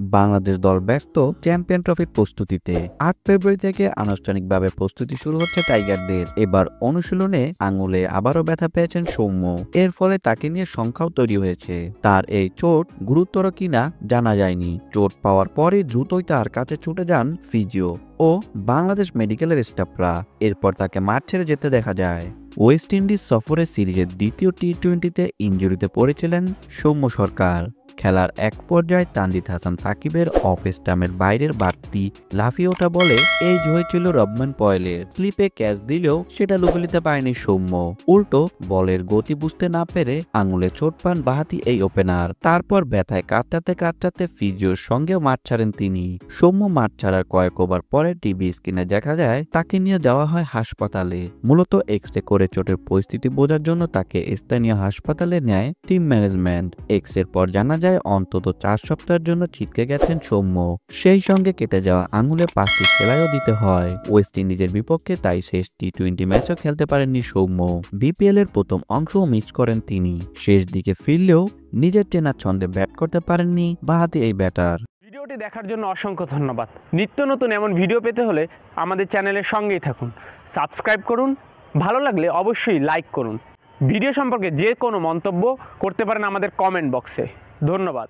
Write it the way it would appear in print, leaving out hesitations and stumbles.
বাংলাদেশ দল ব্যস্ত চ্যাম্পিয়ন ট্রফির প্রস্তুতিতে। ৮ ফেব্রুয়ারি থেকে আনুষ্ঠানিকভাবে প্রস্তুতি শুরু হচ্ছে টাইগারদের। এবার অনুশীলনে আঙুলে আবারও ব্যথা পেয়েছেন সৌম্য। এর ফলে তাকে নিয়ে সংখ্যাও তৈরি হয়েছে। তার এই চোট গুরুতর কিনা জানা যায়নি। চোট পাওয়ার পরে দ্রুতই তার কাছে ছুটে যান ফিজিও ও বাংলাদেশ মেডিকেলের স্টাফরা। এরপর তাকে মাঠ ছেড়ে যেতে দেখা যায়। ওয়েস্ট ইন্ডিজ সফরের সিরিজের দ্বিতীয় টি-20তে ইনজুরিতে পড়েছিলেন সৌম্য সরকার। খেলার এক পর্যায়ে তানজিদ হাসান সাকিবের অফ স্টাম্পের বাইরের বাড়তি লাফিয়ে ওঠা বলে এজ হয়েছিল রবমান পয়েলের। স্লিপে ক্যাচ দিলেও সেটা লুকে নিতে পারেনি সৌম্য। উল্টো বলের গতি বুঝতে না পেরে আঙুলে চোট পান বাঁহাতি এই ওপেনার। তারপর ব্যথায় কাটতে ফিজিওর সঙ্গেও মাঠ ছাড়েন তিনি। সৌম্য মাঠ ছাড়ার কয়েক ওভার পরে টিভি স্ক্রিনে দেখা যায় তাকে নিয়ে যাওয়া হয় হাসপাতালে। মূলত এক্স-রে করে চোটের পরিস্থিতি বোঝার জন্য তাকে স্থানীয় হাসপাতালে নেয় টিম ম্যানেজমেন্ট। এক্স-রের পর জানা যায় অন্তত ৪ সপ্তাহের জন্য ছিটকে গেছেন সৌম্য। সেই সঙ্গে কেটে যাওয়া আঙুলে ৫টি সেলাইও দিতে হয়। ওয়েস্ট ইন্ডিজের বিপক্ষে তাই শেষ টি-20 ম্যাচও খেলতে পারেননি সৌম্য। বিপিএল এর প্রথম অংশও মিস করেন তিনি। শেষ দিকে ফিরলেও নিজের চেনা ছন্দে ব্যাট করতে পারেননি বাঁহাতি এই ব্যাটার। ভিডিওটি দেখার জন্য অসংখ্য ধন্যবাদ। নিত্য নতুন এমন ভিডিও পেতে হলে আমাদের চ্যানেলের সঙ্গেই থাকুন, সাবস্ক্রাইব করুন, ভালো লাগলে অবশ্যই লাইক করুন। ভিডিও সম্পর্কে যে কোনো মন্তব্য করতে পারেন আমাদের কমেন্ট বক্সে। ধন্যবাদ।